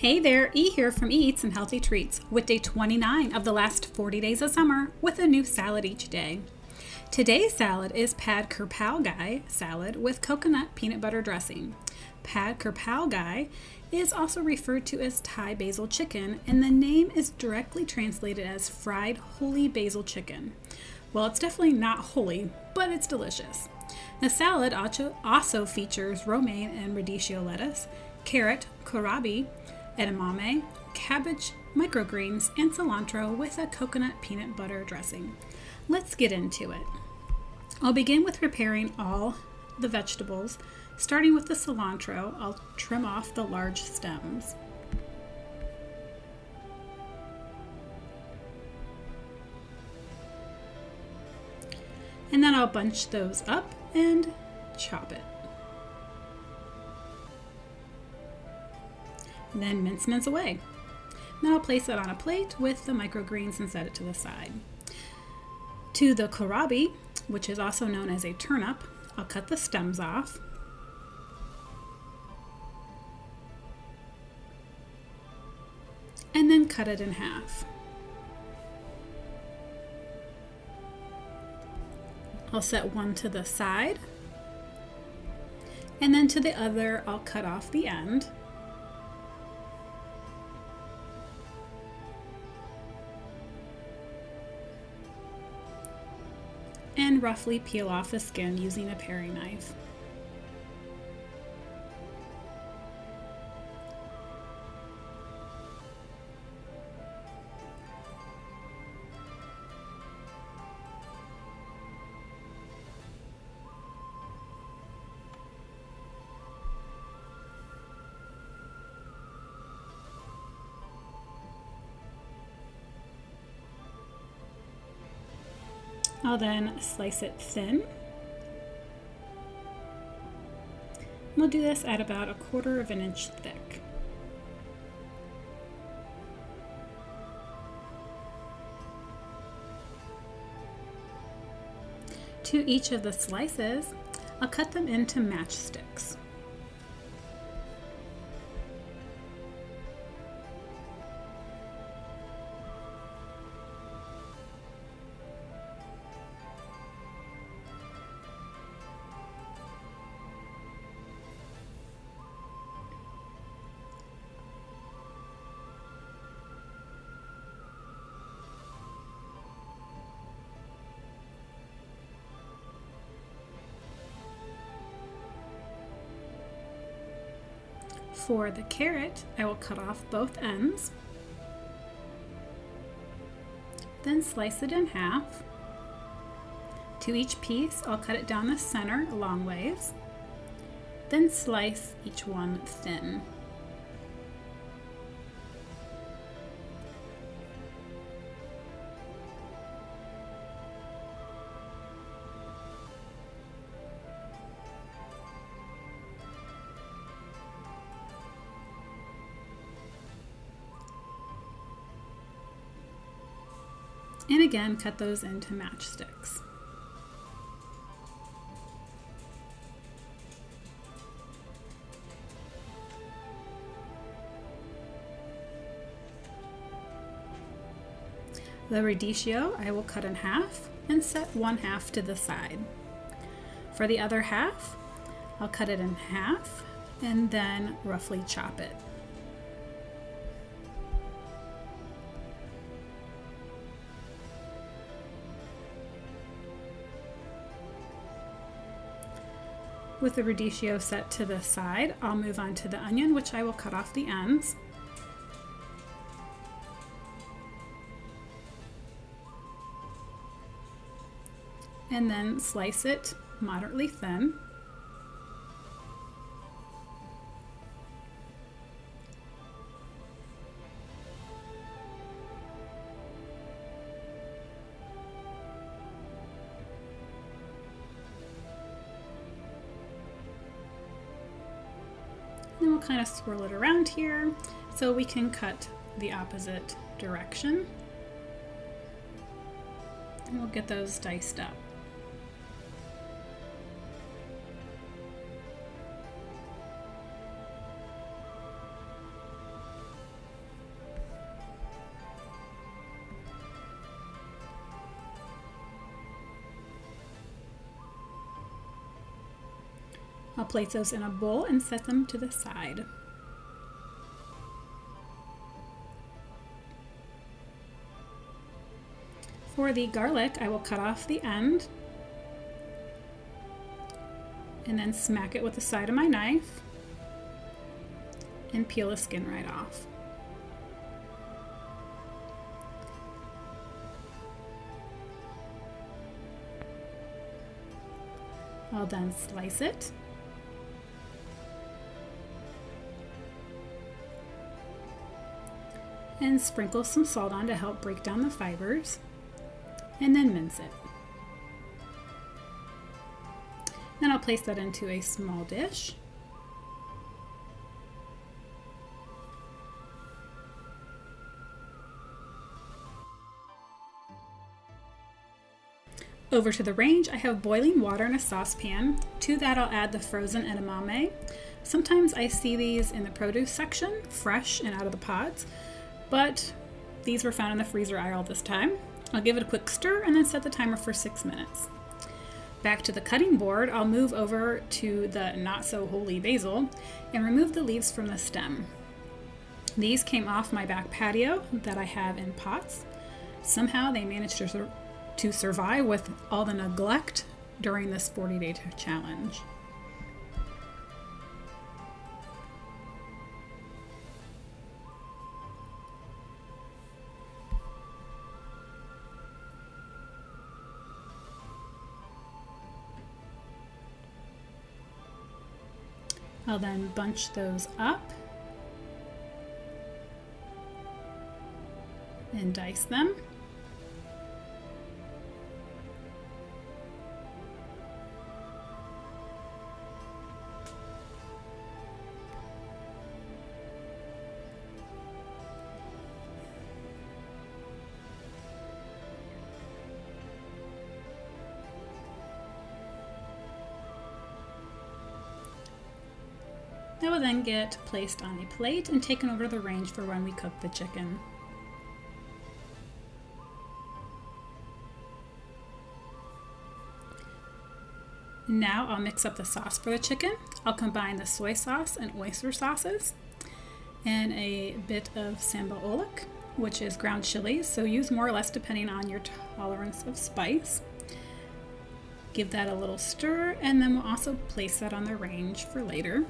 Hey there, E here from eEats and Healthy Treats with day 29 of the last 40 days of summer with a new salad each day. Today's salad is pad Krapow Gai salad with coconut peanut butter dressing. Pad Krapow Gai is also referred to as Thai basil chicken, and the name is directly translated as fried holy basil chicken. Well, it's definitely not holy, but it's delicious. The salad also features romaine and radicchio lettuce, carrot, kohlrabi, edamame, cabbage, microgreens, and cilantro with a coconut peanut butter dressing. Let's get into it. I'll begin with preparing all the vegetables. Starting with the cilantro, I'll trim off the large stems. And then I'll bunch those up and chop it. And then mince away. Then I'll place it on a plate with the microgreens and set it to the side. To the kohlrabi, which is also known as a turnip, I'll cut the stems off. And then cut it in half. I'll set one to the side. And then to the other, I'll cut off the end. And roughly peel off the skin using a paring knife. I'll then slice it thin. We'll do this at about 1/4 of an inch thick. To each of the slices, I'll cut them into matchsticks. For the carrot, I will cut off both ends, then slice it in half. To each piece, I'll cut it down the center long ways, then slice each one thin. And again, cut those into matchsticks. The radicchio I will cut in half and set one half to the side. For the other half, I'll cut it in half and then roughly chop it. With the radicchio set to the side, I'll move on to the onion, which I will cut off the ends. And then slice it moderately thin. Then we'll kind of swirl it around here so we can cut the opposite direction. And we'll get those diced up. I'll place those in a bowl and set them to the side. For the garlic, I will cut off the end and then smack it with the side of my knife and peel the skin right off. I'll then slice it. And sprinkle some salt on to help break down the fibers, and then mince it. Then I'll place that into a small dish. Over to the range, I have boiling water in a saucepan. To that, I'll add the frozen edamame. Sometimes I see these in the produce section, fresh and out of the pods, but these were found in the freezer aisle this time. I'll give it a quick stir and then set the timer for 6 minutes. Back to the cutting board, I'll move over to the not so holy basil and remove the leaves from the stem. These came off my back patio that I have in pots. Somehow they managed to survive with all the neglect during this 40-day challenge. I'll then bunch those up and dice them. They will then get placed on a plate and taken over to the range for when we cook the chicken. Now I'll mix up the sauce for the chicken. I'll combine the soy sauce and oyster sauces and a bit of sambal oelek, which is ground chilies, so use more or less depending on your tolerance of spice. Give that a little stir, and then we'll also place that on the range for later.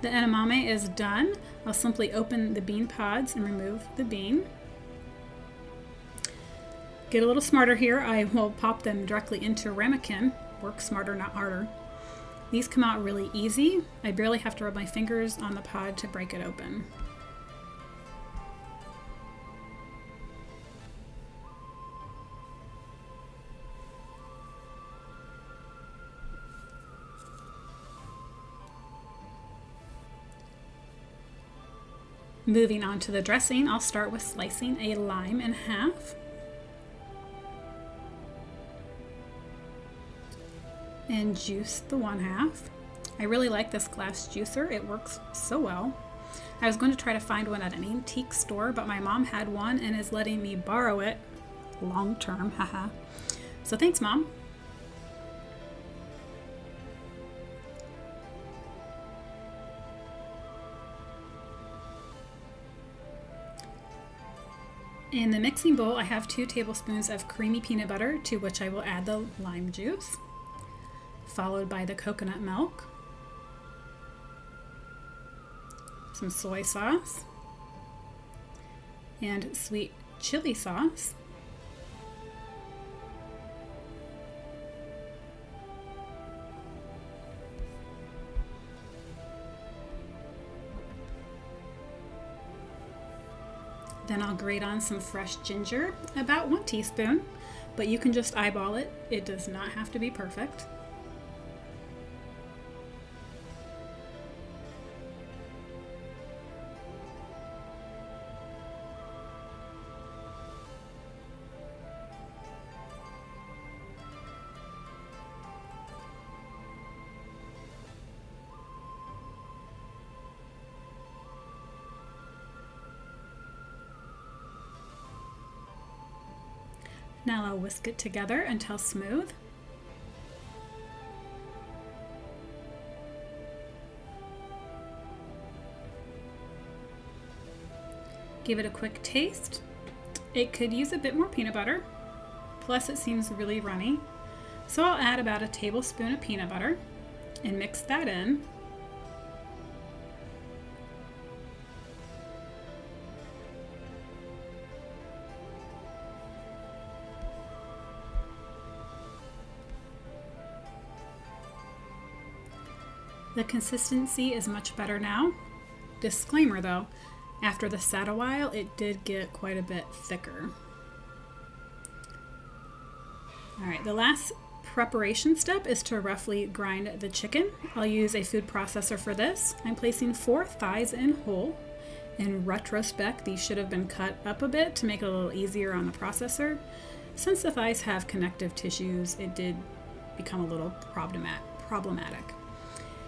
The edamame is done. I'll simply open the bean pods and remove the bean. Get a little smarter here. I will pop them directly into a ramekin. Work smarter, not harder. These come out really easy. I barely have to rub my fingers on the pod to break it open. Moving on to the dressing, I'll start with slicing a lime in half. And juice the one half. I really like this glass juicer. It works so well. I was going to try to find one at an antique store, but my mom had one and is letting me borrow it long term, haha. So thanks, Mom. In the mixing bowl, I have 2 tablespoons of creamy peanut butter, to which I will add the lime juice, followed by the coconut milk, some soy sauce, and sweet chili sauce, Then I'll grate on some fresh ginger, about 1 teaspoon, but you can just eyeball it. It does not have to be perfect. Now I'll whisk it together until smooth. Give it a quick taste. It could use a bit more peanut butter, plus it seems really runny. So I'll add about a tablespoon of peanut butter and mix that in. The consistency is much better now. Disclaimer though, after this sat a while, it did get quite a bit thicker. All right, the last preparation step is to roughly grind the chicken. I'll use a food processor for this. I'm placing 4 thighs in whole. In retrospect, these should have been cut up a bit to make it a little easier on the processor. Since the thighs have connective tissues, it did become a little problematic.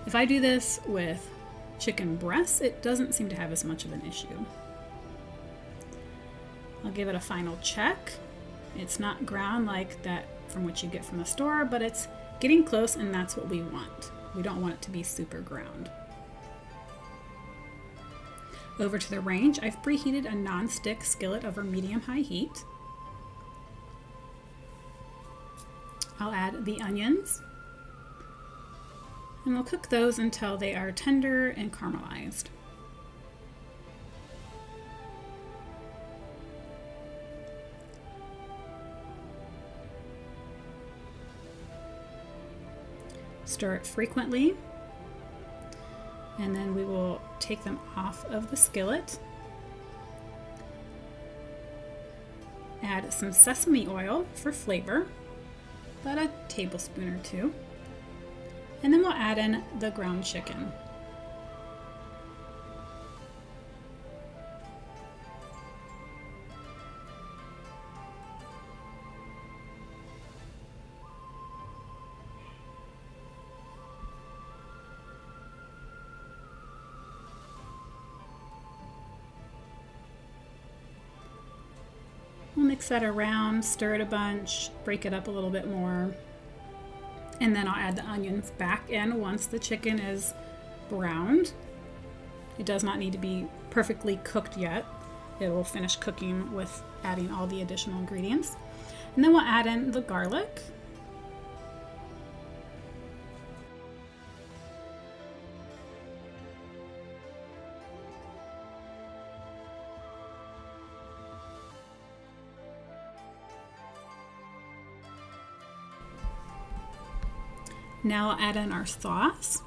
If I do this with chicken breasts, it doesn't seem to have as much of an issue. I'll give it a final check. It's not ground like that from what you get from the store, but it's getting close, and that's what we want. We don't want it to be super ground. Over to the range, I've preheated a non-stick skillet over medium-high heat. I'll add the onions, and we'll cook those until they are tender and caramelized. Stir it frequently, and then we will take them off of the skillet. Add some sesame oil for flavor, about a tablespoon or 2. And then we'll add in the ground chicken. We'll mix that around, stir it a bunch, break it up a little bit more. And then I'll add the onions back in once the chicken is browned. It does not need to be perfectly cooked yet. It will finish cooking with adding all the additional ingredients. And then we'll add in the garlic. Now I'll add in our sauce.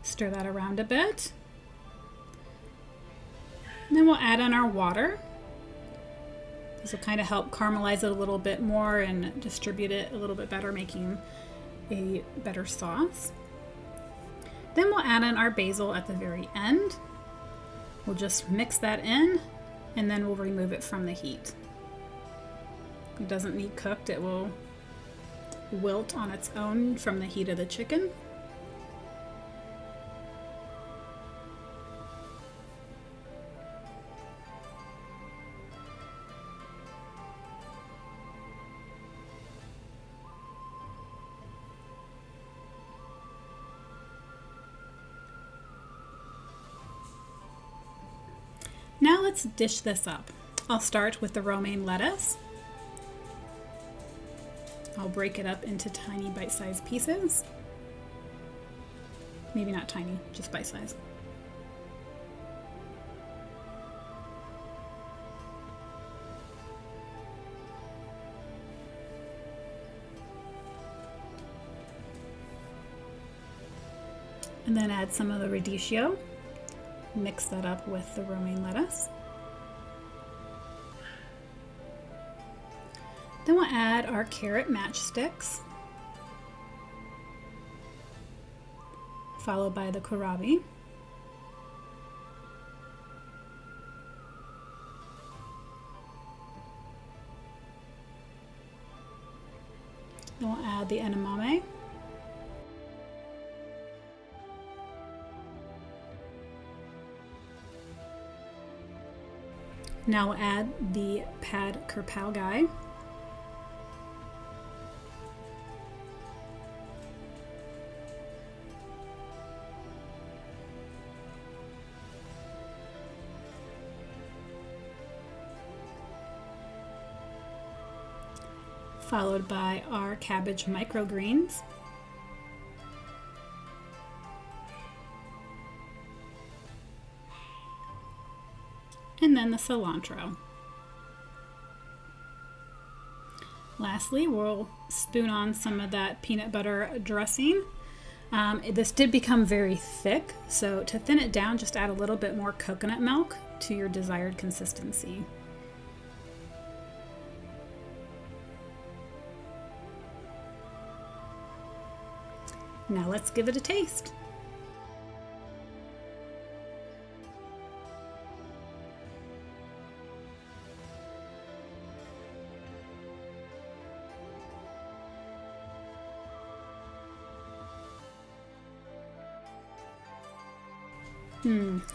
Stir that around a bit. And then we'll add in our water. This will kind of help caramelize it a little bit more and distribute it a little bit better, making a better sauce. Then we'll add in our basil at the very end. We'll just mix that in, and then we'll remove it from the heat. It doesn't need cooked, it will wilt on its own from the heat of the chicken. Now let's dish this up. I'll start with the romaine lettuce. I'll break it up into tiny bite-sized pieces. Maybe not tiny, just bite-sized. And then add some of the radicchio. Mix that up with the romaine lettuce. Then we'll add our carrot matchsticks, followed by the kohlrabi. Then we'll add the edamame. Now we'll add the Krapow Gai. followed by our cabbage microgreens, and then the cilantro. Lastly, we'll spoon on some of that peanut butter dressing. This did become very thick, so to thin it down, just add a little bit more coconut milk to your desired consistency. Now let's give it a taste.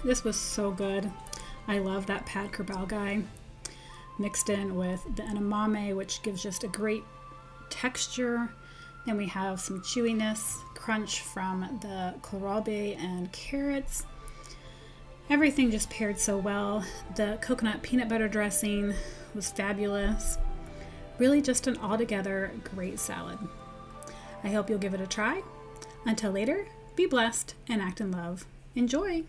This was so good. I love that pad Krapow Gai mixed in with the edamame, which gives just a great texture. Then we have some chewiness, crunch from the kohlrabi and carrots. Everything just paired so well. The coconut peanut butter dressing was fabulous. Really just an altogether great salad. I hope you'll give it a try. Until later, be blessed and act in love. Enjoy!